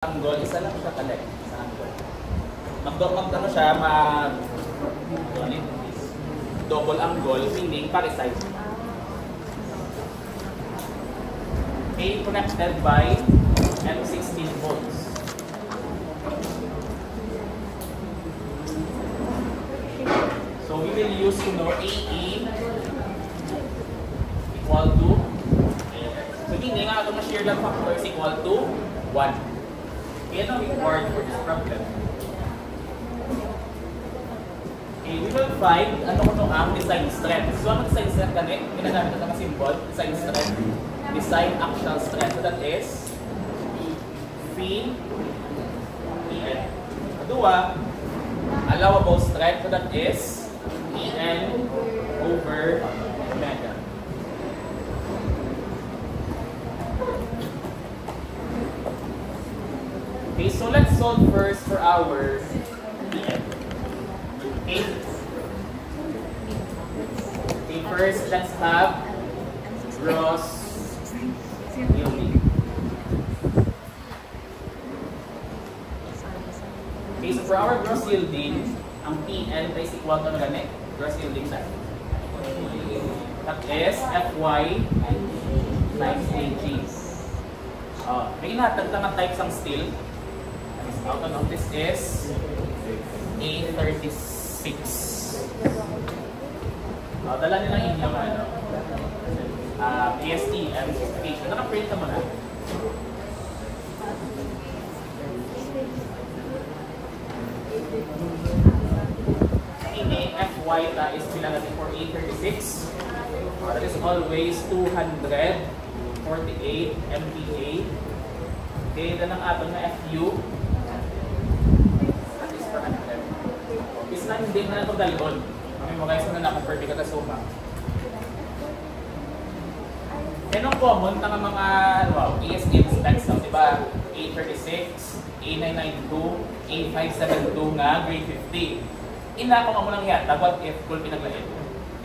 Angle, isa lang siya collect sa angle. Mag-ano siya, double angle, meaning pareside. A connected by M16 volts. So we will use, AE equal to, so meaning ang atong shear load factor is equal to 1. Yan ang required for this problem. Okay, we will find ano ang design strength. So ang design strength gani, ginagamit natin ang symbol, design strength, design axial strength. So that is Phi En. Kedua, allowable strength. So that is En over omega. Okay, so let's solve first for our EN. Okay. Okay, first let's have gross yielding. Okay, so for our gross yielding, ang PN is equal to gani, gross yielding na. That is Fy times Ag. May inatag lang ang types ng steel. Out of this is A36. Dala nila inyong ASTM specification. Naka-print na mo na. Ini Fy is bilang natin for A36. That is always 248 MPa. Okay, dan ang atong na Fu. Hindi na ito dalon. Kami mo guys na naka-perfect ka suma. Yan ang common ng mga ESD specs, diba? A36, A992, A572 nga, grade 50. Ina kung amo lang yan, what if kung pinaglain.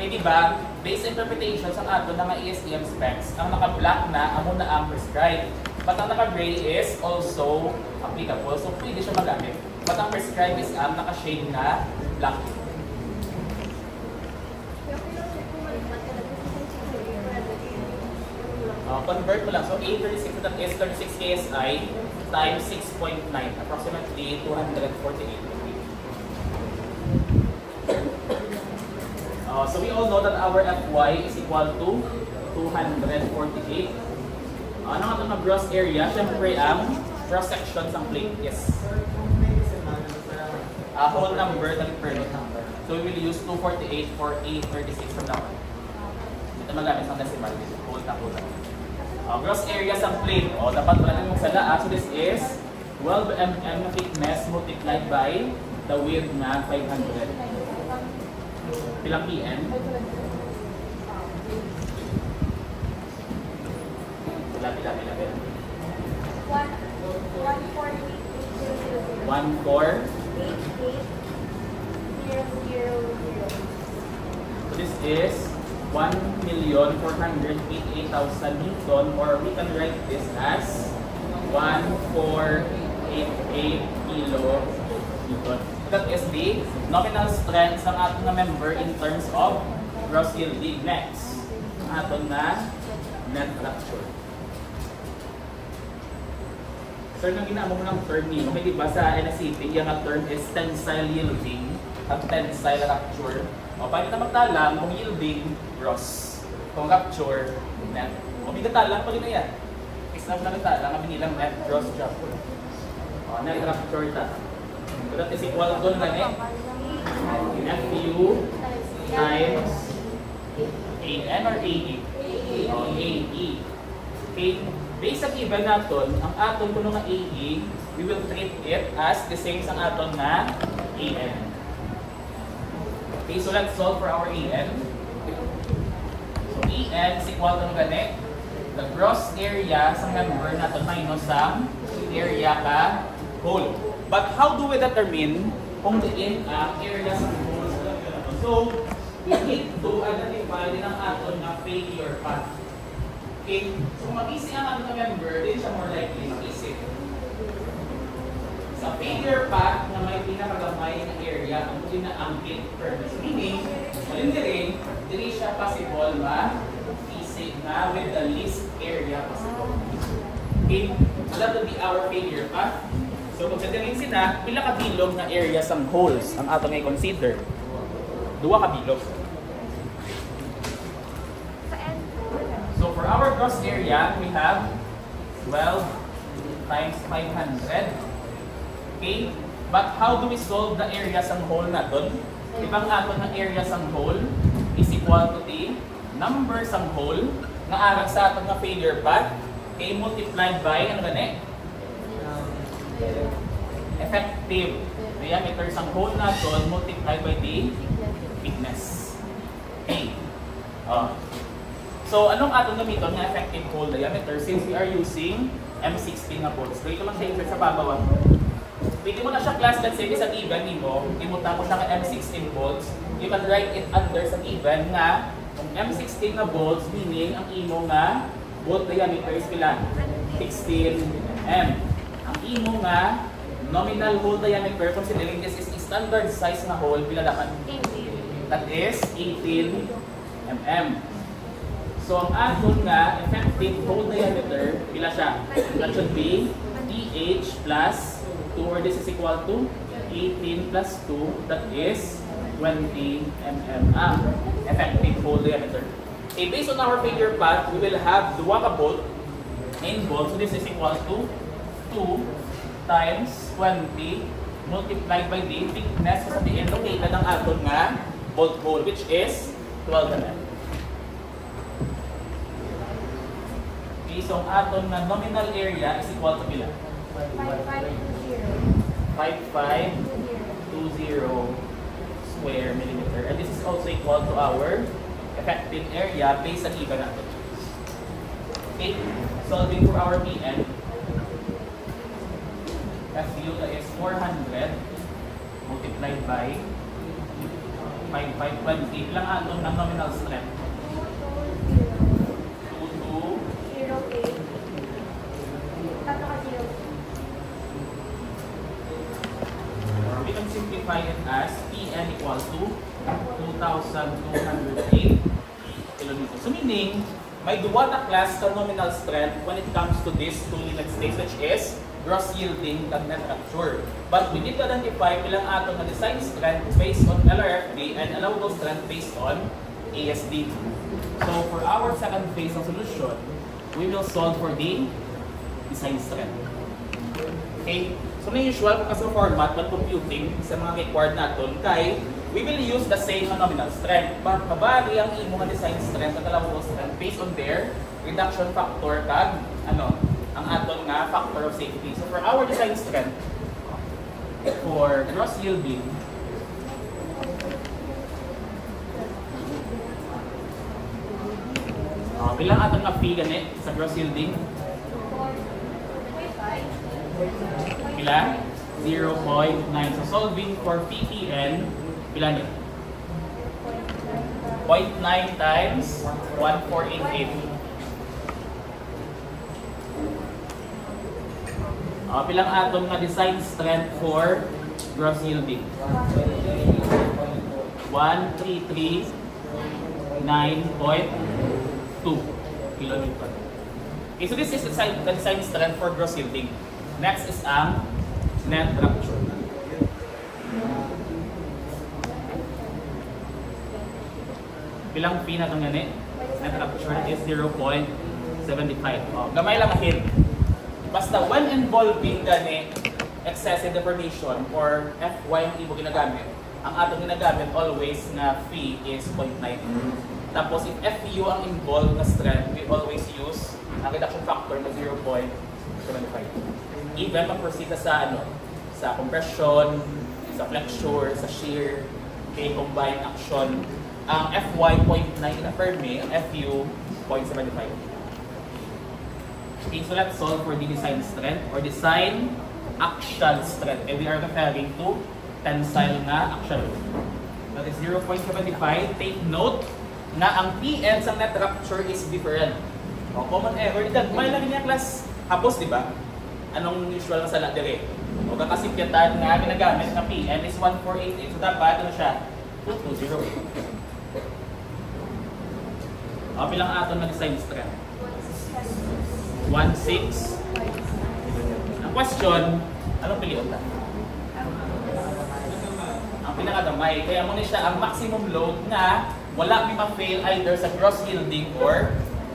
Eh diba, based interpretation sa ato ng mga ESDM specs, ang naka-black na, amo na ang prescribed. But ang naka-gray is also applicable, so pwede siya magamit. But ang prescribed is ang naka-shade na black. Convert mo lang. So A36 that is 36 KSI times 6.9, approximately 248. So we all know that our Fy is equal to 248. Ano nga ito na gross area? Siyempre ang cross section ng plate. Yes. Whole number, the permit number. So we will use 248 for A36 from now on. Ito magamit ng decimal. Whole na whole. Gross area sa plate. Dapat pala namin magsala. So this is 12 mm thickness multiplied by the width na 500. Pilang PN? Pila. 1,488,000. So this is 1,488,000 Newton, or we can write this as 1,488 kilonewton. That is the nominal strength ng ating member in terms of gross yielding. Next, ating na net fracture. So, nang ginamon mo ng term niyo, may diba sa NSCP, yung term is tensile yielding at tensile rupture. Paano na magtalang kung yielding gross, kung rupture net. May gatalang pag ina yan. Isang na gatalang, ang binilang net gross rupture. Net rupture ta. So that is equal to gani Fu times AN or AE? AE. Okay. Based sa given natin, ang aton kuno nga AE, we will treat it as the same sa aton na AN. Okay, so let's solve for our AN. So AN is equal to gani the gross area sa member natin minus ang area ka whole. But how do we determine kung diin ang area sa whole? So we need to identify din ang aton na failure path. Okay? So kung mag-easy ang aton na member, din siya more likely mag-easy. failure path na may pinakagamay na area ang gina-angkit curve. Meaning, alin diri siya possible ma-isig na with the least area possible. Okay, so that would be our failure path. So kung sa dirin sila, pila ka bilog na areas ang holes ang ato ngay consider. Duwa ka bilog. So for our gross area, we have 12 times 500. Okay? But how do we solve the area sang hole naton? Ibang aton ng area sang hole is equal to the number sang hole nga arag sa aton nga failure path, okay, multiplied by ano gani? Effective diameter sang hole naton multiplied by the thickness. Okay. So anong aton gamiton nga effective hole diameter since we are using M16 na bolts? So ito lang siya sa babaw. Pwede mo na siya class, let's say, sa given nimo, imuta mo siya ka M16 bolts, you can write it under sa given nga kung M16 na bolts, meaning ang imo nga bolt diameter is pila? 16 mm. Ang imo nga nominal hole diameter, considering this is standard size na hole, pila dapat? 18. That is 18 mm. So ang aton nga effective hole diameter, pila siya? That should be DH plus 2, or this is equal to 18 plus 2, that is 20 mm ang effective hole diameter. Okay, based on our failure path, we will have duwa ka bolt, main bolt, so this is equal to 2 times 20 multiplied by the thickness sa the end located ng aton nga bolt hole, which is 12 mm. Okay, so ang aton nga nominal area is equal to pila? 5520 square millimeter, and this is also equal to our effective area based on given natin. Okay, solving for our PN, FU is 400 multiplied by 5520. Ilang atom ng nominal strength? 2208. We can simplify it as Pn equal to 2,208 kilonewtons. So meaning, may duwa na class sa nominal strength when it comes to this two unit states, which is gross yielding and net rupture. But we need to identify ilang atom na design strength based on LRFD and allowable strength based on ASD. So for our second phase ng solution, we will solve for the design strength. Okay? So na usual kasi format when computing sa mga required natin kay we will use the same nominal strength. But kabali ang imo nga design strength at allowable strength based on their reduction factor kag ang aton nga factor of safety. So for our design strength for gross yielding, bilang aton nga fee gani sa gross yielding? Pila? 0.9. So solving for PPN, pila niya? 0.9 times 1488. Pilang atom nga design strength for gross yielding? 1339.2 kilonewton. Okay, so this is the design strength for gross yielding. Next is ang net rupture. Bilang P na itong gani? Net rupture is 0.75. Gamay lang akin. Basta when involving gani excessive deformation or Fy ang ibo ginagamit, ang atong ginagamit always na phi is 0.9. Tapos if Fu ang involved na strength, we always use ang reduction factor na 0.75. Even mag-proceed sa sa compression, sa flexure, sa shear, okay, combined action, ang Fy 0.9 na Fermi, ang Fu 0.75. Okay, so let's solve for the design strength or design axial strength. And we are referring to tensile na axial. That is 0.75. Take note na ang PN sa net rupture is different. Common error. May lang niya class hapos, di ba? anong usual na sala dire. O kakasimpyatan nga ginagamit na PN is 1488. So dapat ano siya? 2208. Pilang aton nag-sign strength? 16. Ang question, anong piliyon ta? Ang pinakagamay. Kaya muna siya ang maximum load na wala may ma-fail either sa cross yielding or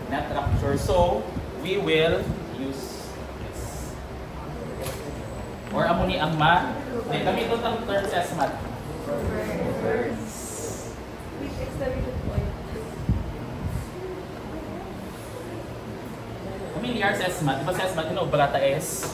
net rupture. So, we will use this. Or amo ni ang ma. Kami ito ang terms as mat. Which is the rigid point? Familiar sa SMAT. Diba sa SMAT, balata is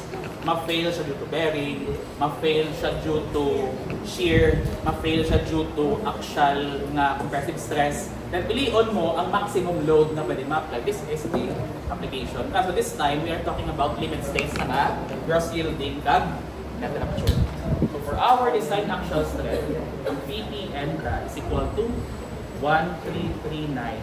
ma-fail siya due to bearing, ma-fail siya due to shear, ma-fail siya due to axial na compressive stress. Then piliin mo ang maximum load na pwede ma-apply. This is the application. So this time, we are talking about limit states na gross yielding kag net rupture. So for our design axial stress, ang PPN is equal to 1339.2.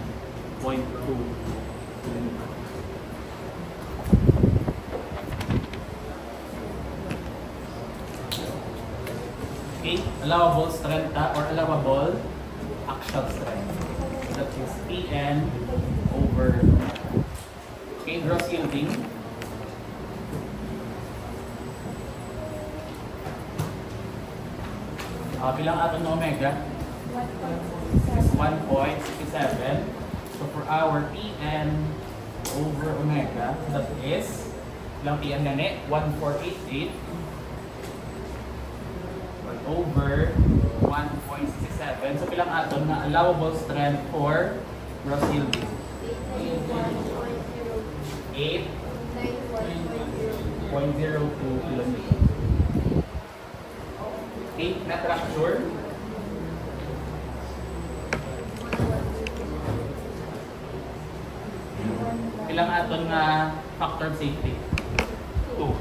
Okay, allowable strength or allowable axial strength. That is PN over. Okay, gross yielding. Bilang aton na omega? 1.67. So for our PN over omega, that is, ilang PN gani? 1488. Over 1.67. So pilang aton na allowable strength for gross yielding? 8.02 kilonewton. Okay, net rupture. Pilang aton nga factor of safety? 2.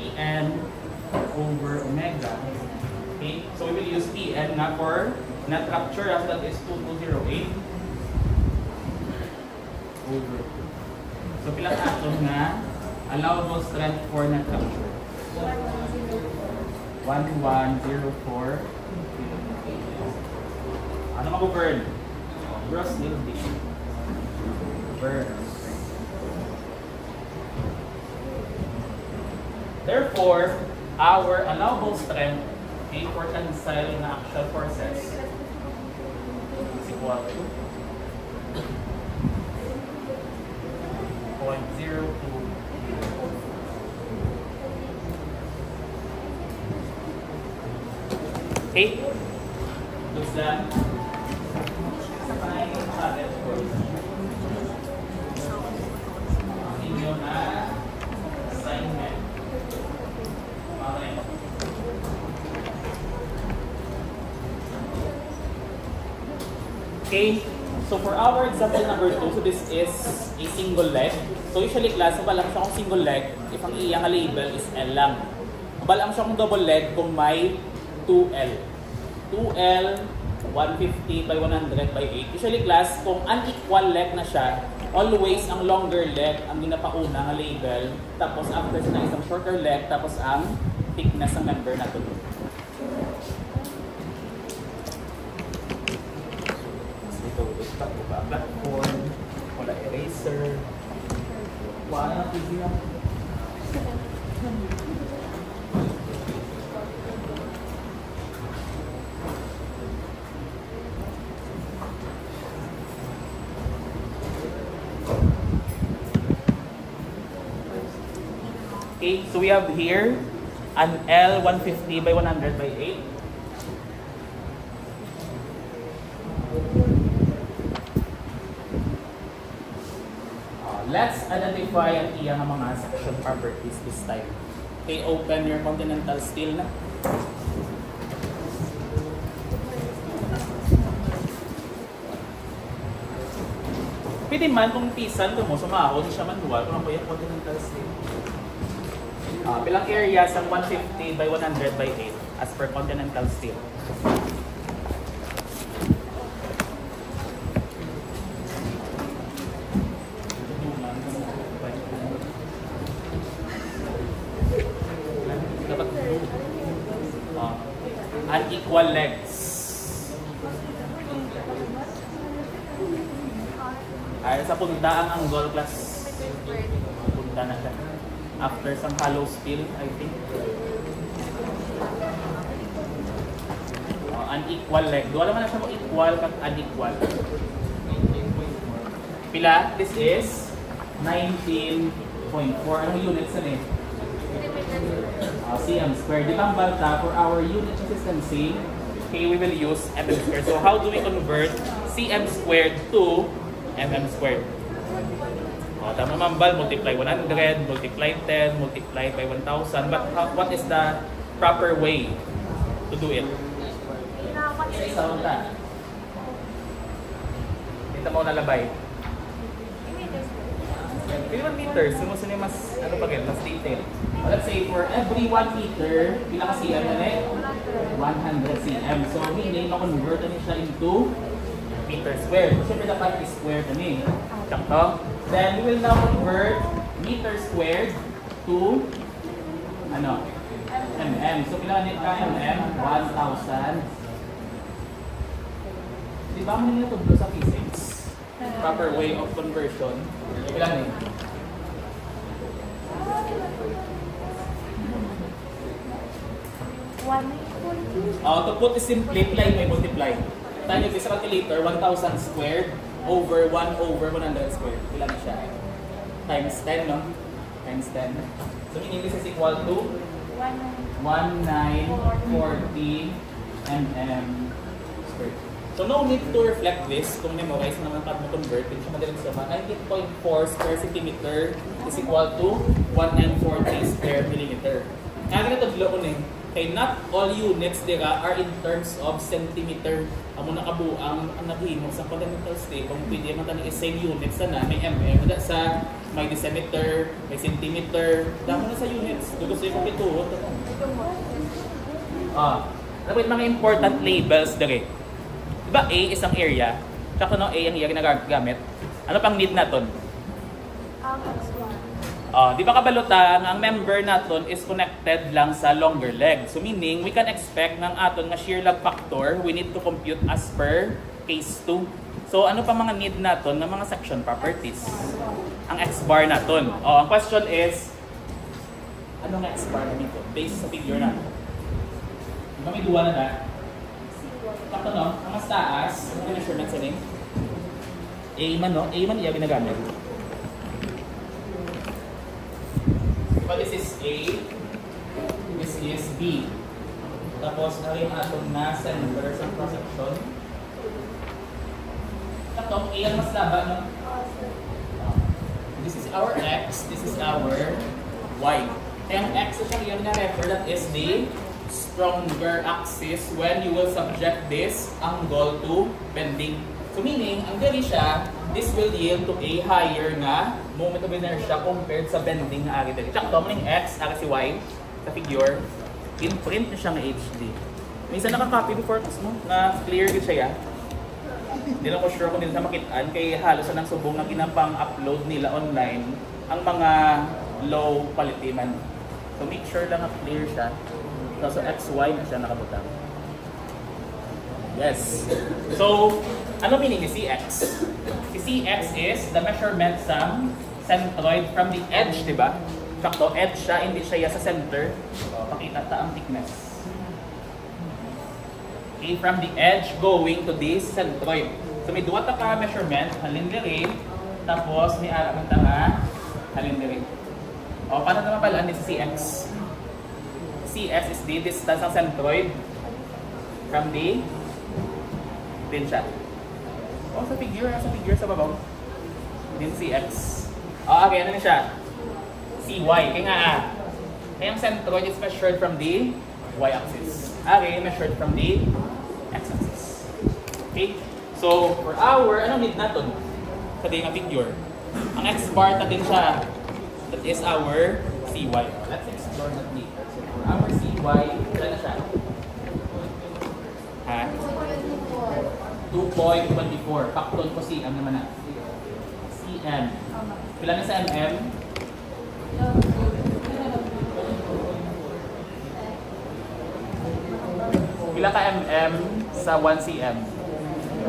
PN over omega. Okay, so we will use PN na for net rupture, as that is 2208 over 2. So pilang aton nga allowable strength for net rupture? 1104. Ano mag-burn? Gross yielding. Burn. Therefore, our allowable strength, okay, for tensile na axial forces is equal to 0.02. Okay? Looks done. Sabay challenge course. Ang inyo na assignment. Okay, so for our example number 2, so this is a single leg. So usually class, mabalang siya kung single leg, if ang iyang label is L lang. Mabalang siya kung double leg kung may 2L. 2L, 150 by 100 by 8. Usually class, kung unequal leg na siya, always ang longer leg ang ginapauna ng label. Tapos after siya na isang shorter leg, tapos ang thickness ng member na ito. Platform, wala eraser, wala TV lang. Okay, so we have here an L 150 by 100 by 8. Let's identify ang iyang mga section properties this time. Okay, open your continental steel na. Pwede man kung pisan mo, sumahod siya manual kung ako yung continental steel. Pilang area sa 150 by 100 by 8 as per continental steel. unequal legs. Ay, sa punta ang angle plus punta na siya. After some hollow spill, I think. Unequal leg. Doon naman na siya mo equal kag unequal. Pila? This is 19.4. Anong units na eh? cm squared. Di ba ang balta for our unit consistency? Okay, we will use mm squared. So how do we convert cm squared to mm squared? Tama mambal, multiply 100, multiply 10, multiply by 1,000. But what is the proper way to do it? Isa unta. Dito mo nalabay. Pili 1 meters, sumusunod mas, ano pa mas detail. Let's say for every 1 meter, pila ka cm na eh? 100 cm. So meaning, ma-convert na siya into meter squared. So syempre dapat is squared na eh. Sakto? Then we will now convert meter squared to ano? mm. So pila ka mm? 1,000. Di ba mo nila ito sa physics? Proper way of conversion. Ilan eh? To put it simply, may multiply. Tayo sa calculator, 1,000 squared over 1 over 100 squared. Ilan na siya? Times 10, no? Times 10. So meaning this is equal to 1940 mm squared. So no need to reflect this kung memorize naman pag mo-convert. Hindi siya madaling sa 19.4 square centimeter is equal to 1940 square millimeter. Kaya ganito bloon eh. Kaya not all units dira are in terms of centimeter. Amo nakabuang ang naghimo sa fundamental state kung pwede man tani same units na may mm, sa may decimeter, may centimeter, damo na sa units. Gusto ko pituot. Ano ba yung mga important labels diri? Diba A is ang area? Tsaka no, A ang iya ginagamit. Ano pang need naton? Di ba kabalutang ang member naton is connected lang sa longer leg. So meaning, we can expect ng aton nga shear lag factor, we need to compute as per case 2. So ano pa mga need naton ng mga section properties? Ang X-bar naton. Ang question is, ano nga X-bar na dito? Based sa figure natin. Di ba may duwa na na? Sakto no, ang mas taas, ano yung measurement sa name? A man no? A man iya ginagamit. Diba this is A, this is B. Tapos na rin atong na center sa cross-section. Sakto, A ang mas laba no? This is our X, this is our Y. Kaya ang X siya yung na-refer, that is the stronger axis when you will subject this angle to bending. So meaning, ang diri siya, this will yield to a higher nga moment of inertia compared sa bending nga ari diri. Tsaka ito, X, ari si Y, sa figure, in-print na siya ng HD. Minsan nakaka-copy before mo, na clear yun siya. Hindi lang ko sure kung hindi sa makitaan, kay halos na ng subong na ginapang-upload nila online ang mga low quality man. So make sure lang na clear siya. So XY na siya nakabutang. Yes. So, ano meaning ni CX? Si CX is the measurement sa centroid from the edge, di ba? Sakto, edge siya, hindi siya sa center. Pakita ta ang thickness. Okay, from the edge going to this centroid. So may duwa ta ka measurement, halin diri, tapos may ara man ta nga halin diri. Paano naman pala ni si CX? CX is the distance ng centroid from the din siya. Sa figure sa babaw. Din CX. Okay, ano na siya? CY. Kaya nga kaya ang centroid is measured from the y-axis. Okay, measured from the x-axis. Okay? So, for our, ano need natin? Sa di nga figure. Ang x-bar natin siya. That is our CY. Let's explore that later. So, for our CY, wala na siya. Ha? 2.24. Pakton ko CM naman na. CM. Pila na sa MM? Pila ka mm sa 1 cm?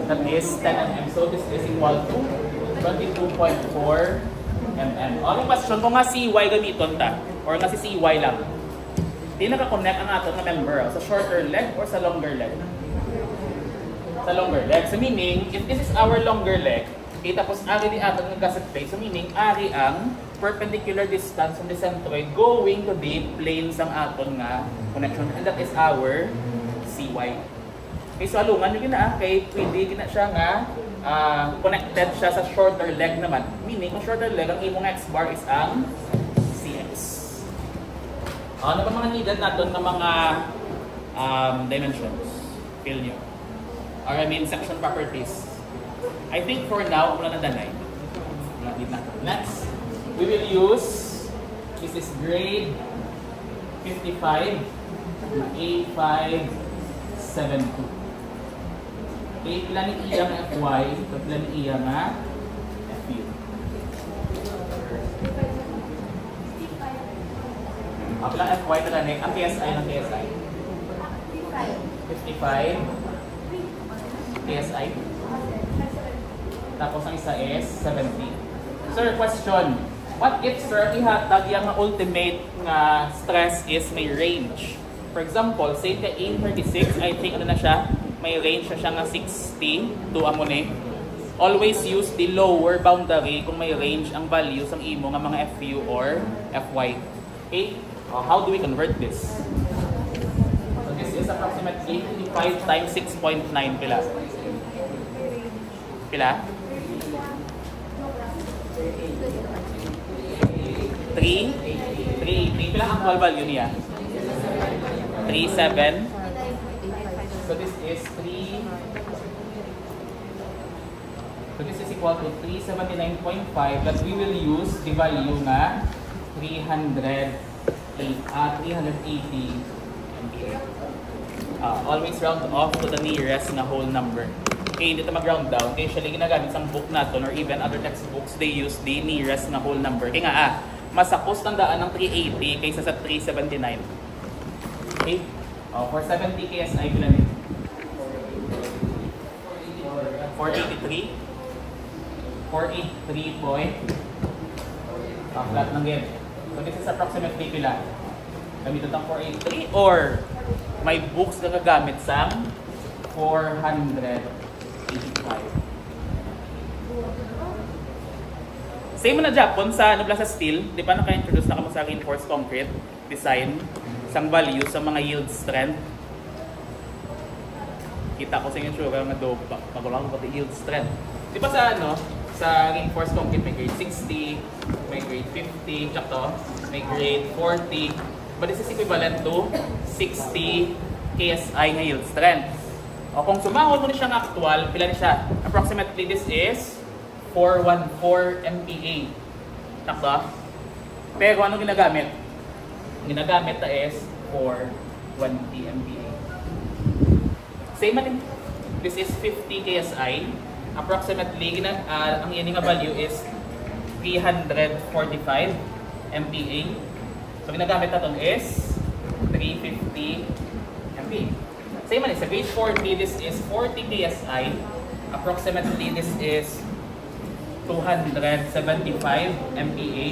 That is 10 mm. So this is equal to 22.4 mm. Ang question ko nga CY gamiton ta or nga si CY lang. Di naka-connect ang ato na member sa shorter leg or sa longer leg. Sa longer leg. So meaning, if this is our longer leg, tapos ari di ato ng gusset plate, so meaning ari ang perpendicular distance from the centroid going to the plane sang aton nga connection, and that is our CY. Okay, so alungan nyo gina, kay pwede gina siya nga connected siya sa shorter leg naman. Meaning, ang shorter leg, ang imong X-bar is ang CX. Ano pa mga needed natin ng mga dimensions? Feel nyo? Or I mean, section properties. I think for now, wala na danay. Next, we will use, this is grade 55, A572. Okay, pila ni iya nga FY, pila ni iya nga FU. Pila FY ito na ang KSI ng KSI. 55 KSI. Tapos ang isa is 70. Sir, question. What if, sir, ihatag yung ultimate nga stress is may range? For example, say ka A36, I think ano na siya, may range na siya nga 60 to amone. Always use the lower boundary kung may range ang values ang imo nga mga FU or FY. Okay? How do we convert this? So this is approximately 85 times 6.9 pila. Pila? 380. Pila ang actual value niya? 37. So this is 3. So this is equal to 379.5 that we will use the value nga 380 MPa. Always round off to the nearest na whole number. Okay, hindi ito mag-round down. Kaya usually ginagamit sa book natin or even other textbooks, they use the nearest na whole number. Kaya nga mas sakos tandaan ng 380 kaysa sa 379. Okay? For 70 KSI, bilang 483. 483 point. Flat ng game. So this is approximately pila. Gamit itong 483 or may books na gagamit sa 485. Same mo na Japon sa sa steel, di ba naka-introduce na kamo sa reinforced concrete design sang value sa mga yield strength. Kita ko sa inyo sure nga do magulang ko yield strength. Di ba sa sa reinforced concrete may grade 60, may grade 50, tsaka may grade 40. But this is equivalent to 60 KSI nga yield strength. O kung sumahod mo ni siya ng actual, pila ni siya? Approximately this is 414 MPa. Takto? Pero ano ginagamit? Ginagamit na is 420 MPa. Same man. This is 50 KSI. Approximately, ang ining value is 345 MPa. So ginagamit natin is 350 MPa. Same man. Sa grade 40, this is 40 KSI. Approximately, this is 275 MPa.